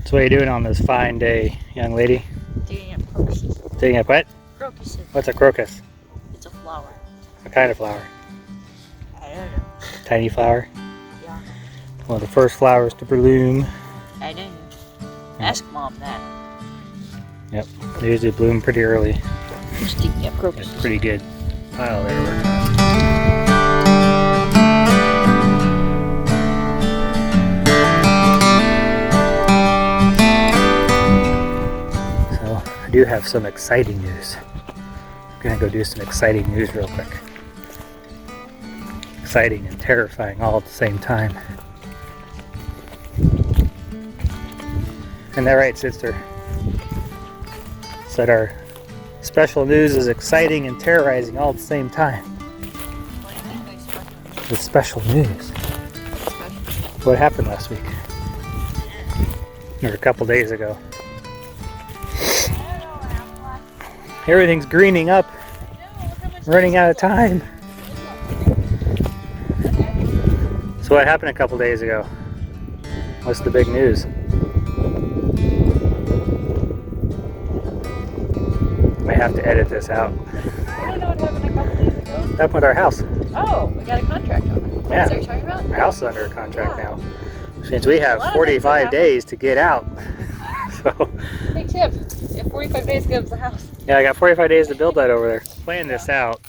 So what are you doing on this fine day, young lady? Digging up crocuses. Digging up what? Crocuses. What's a crocus? It's a flower. What kind of flower? I don't know. Tiny flower? Yeah. One of the first flowers to bloom. I don't know. Ask Mom that. Yep, they usually bloom pretty early. Just digging up crocuses. It's pretty good pile there working on. I do have some exciting news. I'm gonna go do some exciting news real quick. Exciting and terrifying all at the same time. Isn't that right, sister? Said our special news is exciting and terrorizing all at the same time. The special news. What happened last week? Or a couple days ago. Everything's greening up. Running out of time. So what happened a couple days ago? What's the big news? I have to edit this out. I don't know what happened a couple days ago. What happened with our house? Oh, we got a contract on it. Yeah. Is that what you're talking about? Our house is under contract now. Which means we have 45 days to get out. So. Hey, Chip. You have 45 days to get up to the house. Yeah, I got 45 days to build that over there. Playing this out.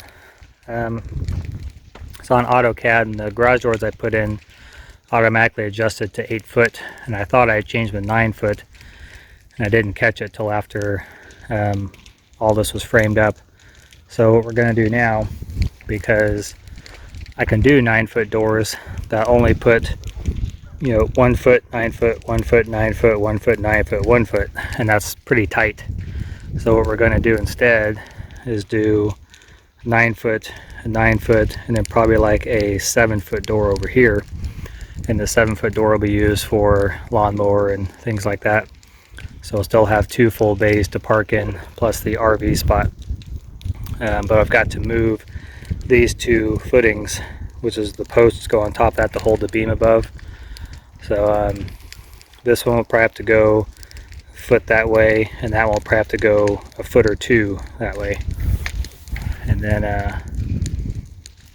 It's on AutoCAD, and the garage doors I put in automatically adjusted to 8 foot, and I thought I had changed with 9 foot, and I didn't catch it till after all this was framed up. So what we're going to do now, because I can do 9 foot doors that only put 1 foot, 9 foot, 1 foot, 9 foot, 1 foot, 9 foot, 1 foot, and that's pretty tight. So what we're going to do instead is do 9 foot, 9 foot, and then probably like a 7 foot door over here. And the 7 foot door will be used for lawnmower and things like that. So we'll still have 2 full bays to park in, plus the RV spot. But I've got to move these 2 footings, which is the posts go on top of that to hold the beam above. So this one will probably have to go a foot that way, and that one will probably have to go a foot or 2 that way. And then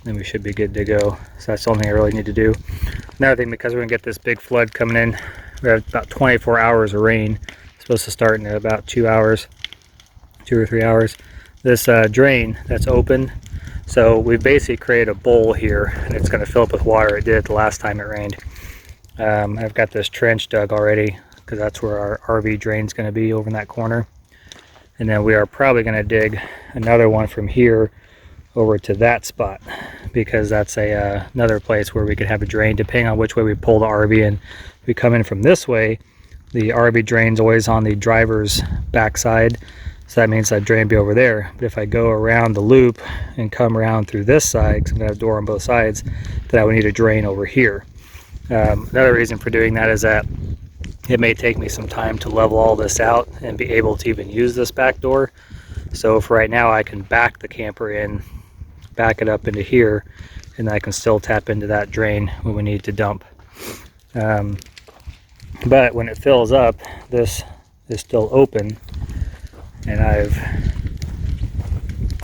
we should be good to go. So that's the only thing I really need to do. Another thing, because we're going to get this big flood coming in, we have about 24 hours of rain. It's supposed to start in about 2 hours, 2 or 3 hours. This drain that's open, so we've basically created a bowl here, and it's going to fill up with water. It did it the last time it rained. I've got this trench dug already, because that's where our RV drain is going to be, over in that corner. And then we are probably going to dig another one from here over to that spot, because that's another place where we could have a drain depending on which way we pull the RV in. If we come in from this way, the RV drain's always on the driver's backside, so that means that drain be over there. But if I go around the loop and come around through this side, because I'm going to have a door on both sides, then I would need a drain over here. Another reason for doing that is that it may take me some time to level all this out and be able to even use this back door. So for right now, I can back the camper in, back it up into here, and I can still tap into that drain when we need to dump. But when it fills up, this is still open, and I've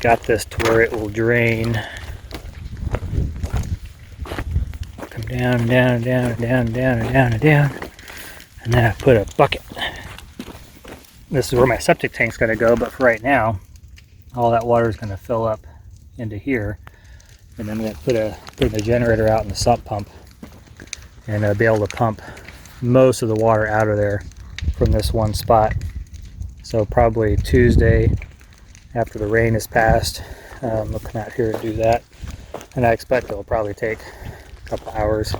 got this to where it will drain. Come down, down, down, down, down, and down, and down. And then I put a bucket. This is where my septic tank's going to go, but for right now, all that water is going to fill up into here. And then I'm going to put the generator out in the sump pump, and be able to pump most of the water out of there from this one spot. So probably Tuesday, after the rain has passed, we'll come out here and do that. And I expect it'll probably take a couple hours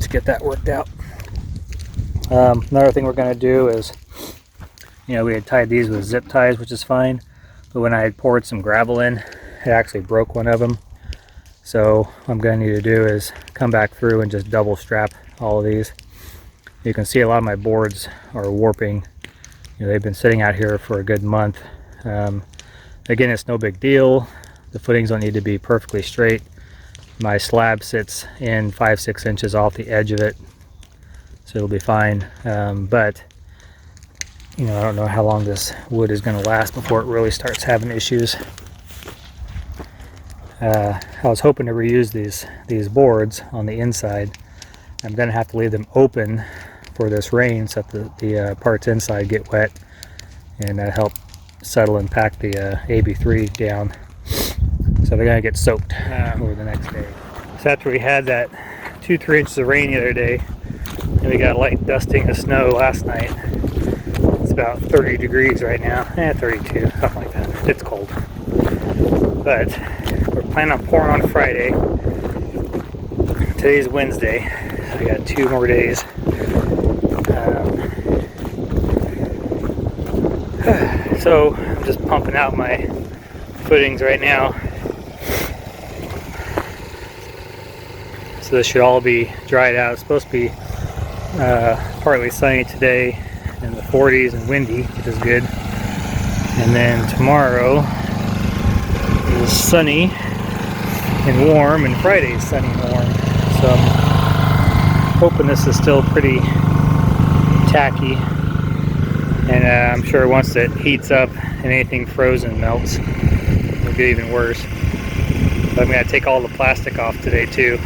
to get that worked out. Another thing we're going to do is, we had tied these with zip ties, which is fine, but when I had poured some gravel in, it actually broke one of them. So what I'm going to need to do is come back through and just double strap all of these. You can see a lot of my boards are warping. They've been sitting out here for a good month. Again, it's no big deal. The footings don't need to be perfectly straight. My slab sits in 5-6 inches off the edge of it, so it'll be fine. But you know, I don't know how long this wood is going to last before it really starts having issues. I was hoping to reuse these boards on the inside. I'm going to have to leave them open for this rain so that the parts inside get wet and help settle and pack the AB3 down. So they're going to get soaked over the next day. So after we had that 2-3 inches of rain the other day, and we got light dusting of snow last night. It's about 30 degrees right now. 32, something like that. It's cold. But we're planning on pouring on Friday. Today's Wednesday. So I got 2 more days. So I'm just pumping out my footings right now. So this should all be dried out. It's supposed to be partly sunny today in the 40s and windy, which is good. And then tomorrow is sunny and warm, and Friday is sunny and warm. So I'm hoping this is still pretty tacky. And I'm sure once it heats up and anything frozen melts, it'll get even worse. But I'm going to take all the plastic off today too,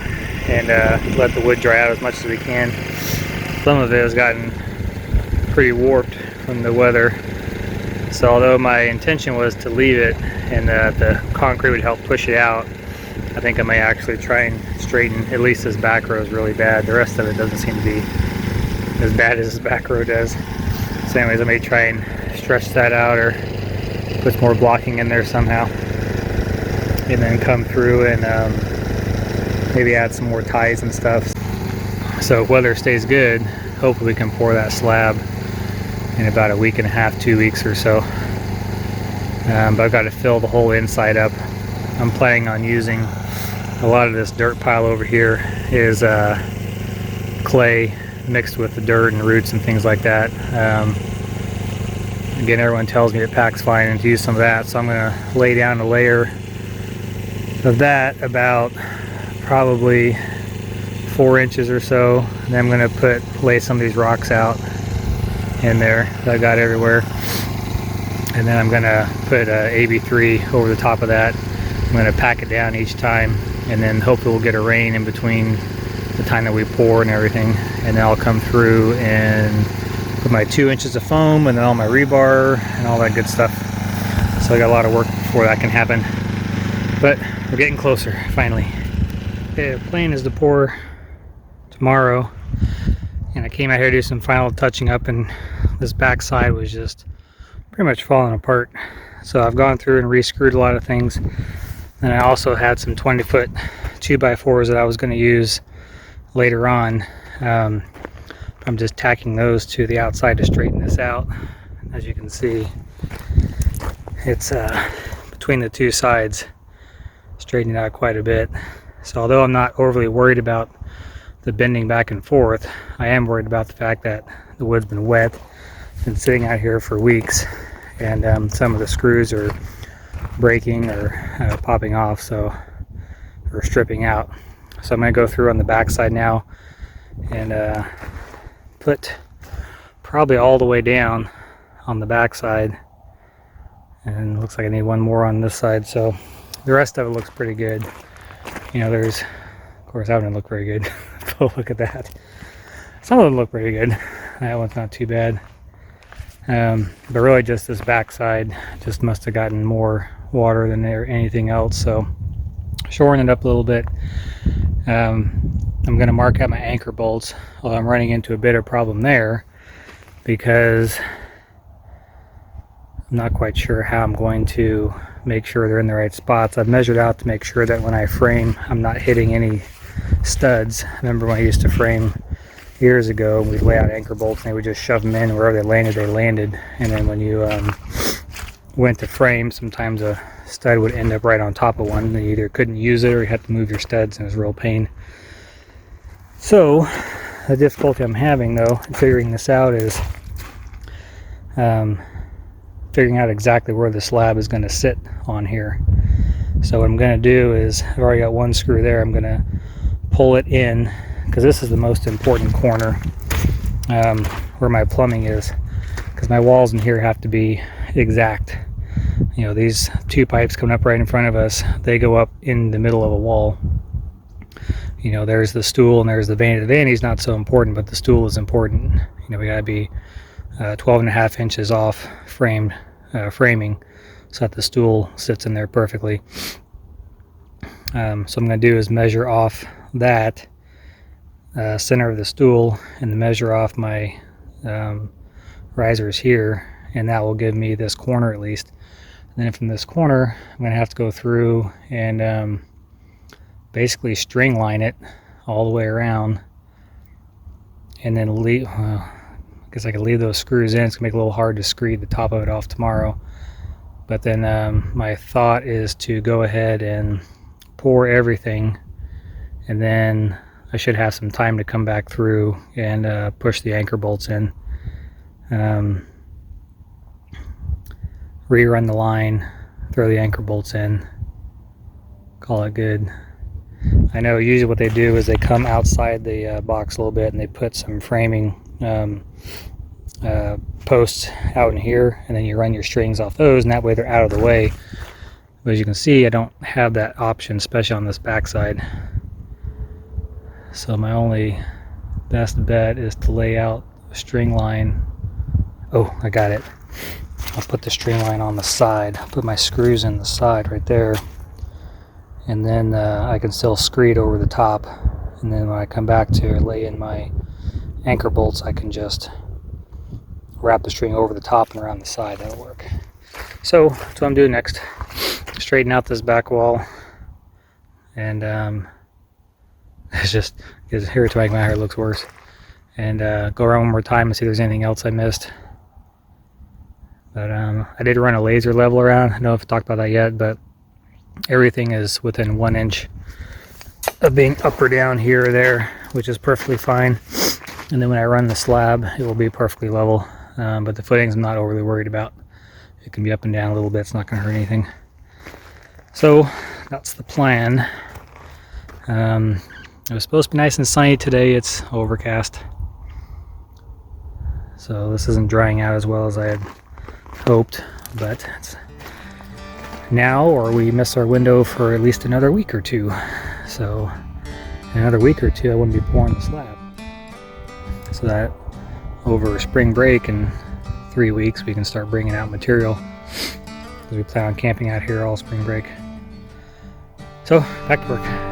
and let the wood dry out as much as we can. Some of it has gotten pretty warped from the weather. So although my intention was to leave it and the concrete would help push it out, I think I may actually try and straighten at least this back row is really bad. The rest of it doesn't seem to be as bad as this back row does. So anyways, I may try and stretch that out or put more blocking in there somehow, and then come through and maybe add some more ties and stuff. So if weather stays good, hopefully we can pour that slab in about a week and a half, 2 weeks or so. But I've got to fill the whole inside up. I'm planning on using a lot of this dirt pile over here is clay mixed with the dirt and roots and things like that. Again, everyone tells me it packs fine and to use some of that, so I'm going to lay down a layer of that about probably 4 inches or so, and then I'm going to lay some of these rocks out in there that I got everywhere, and then I'm going to put AB3 over the top of that. I'm going to pack it down each time, and then hopefully we'll get a rain in between the time that we pour and everything, and then I'll come through and put my 2 inches of foam and then all my rebar and all that good stuff. So I got a lot of work before that can happen, but we're getting closer finally. Okay, the plan is to pour tomorrow, and I came out here to do some final touching up, and this back side was just pretty much falling apart. So I've gone through and re-screwed a lot of things, and I also had some 20-foot 2x4s that I was going to use later on. I'm just tacking those to the outside to straighten this out. As you can see, it's between the two sides, straightening out quite a bit. So although I'm not overly worried about the bending back and forth, I am worried about the fact that the wood's been wet, been sitting out here for weeks, and some of the screws are breaking or popping off, or stripping out. So I'm going to go through on the back side now and put probably all the way down on the back side, and it looks like I need one more on this side. So the rest of it looks pretty good. You know, there's, of course, that one look very good. But look at that. Some of them look pretty good. That one's not too bad. But really just this back side just must have gotten more water than anything else. So shoring it up a little bit. I'm going to mark out my anchor bolts, although I'm running into a bit of problem there because I'm not quite sure how I'm going to make sure they're in the right spots. I've measured out to make sure that when I frame, I'm not hitting any studs. I remember when I used to frame years ago, we'd lay out anchor bolts and they would just shove them in wherever they landed. And then when you went to frame, sometimes a stud would end up right on top of one, and you either couldn't use it or you had to move your studs, and it was a real pain. So the difficulty I'm having though in figuring this out is figuring out exactly where the slab is going to sit on here. So what I'm going to do is, I've already got one screw there, I'm going to pull it in because this is the most important corner. where my plumbing is, because my walls in here have to be exact. You know, these two pipes coming up right in front of us, they go up in the middle of a wall. You know, there's the stool and there's the vanity. The vanity's not so important, but the stool is important. You know, we gotta be 12.5 inches off framing, so that the stool sits in there perfectly. So what I'm gonna do is measure off that center of the stool and measure off my risers here, and that will give me this corner at least. And then from this corner, I'm going to have to go through and basically string line it all the way around, and then leave. I guess I could leave those screws in. It's going to make it a little hard to screed the top of it off tomorrow. But then my thought is to go ahead and pour everything, and then I should have some time to come back through and push the anchor bolts in. Rerun the line, throw the anchor bolts in, call it good. I know usually what they do is they come outside the box a little bit and they put some framing posts out in here, and then you run your strings off those, and that way they're out of the way. But as you can see, I don't have that option, especially on this backside. So my only best bet is to lay out a string line. Oh, I got it. I'll put the string line on the side. I'll put my screws in the side right there, and then I can still screed over the top, and then when I come back to lay in my anchor bolts, I can just wrap the string over the top and around the side. That'll work. So that's what I'm doing next. Straighten out this back wall, and it's just here to make my hair looks worse, and go around one more time and see if there's anything else I missed. But I did run a laser level around. I don't know if I talked about that yet, but everything is within 1 inch of being up or down here or there, which is perfectly fine. And then when I run the slab, it will be perfectly level. But the footings I'm not overly worried about. It can be up and down a little bit. It's not going to hurt anything. So that's the plan. It was supposed to be nice and sunny today. It's overcast. So this isn't drying out as well as I had hoped, but it's now, or we miss our window for at least another week or two. So in another week or two, I wouldn't be pouring the slab. So that over spring break in 3 weeks, we can start bringing out material, because we plan on camping out here all spring break. So back to work.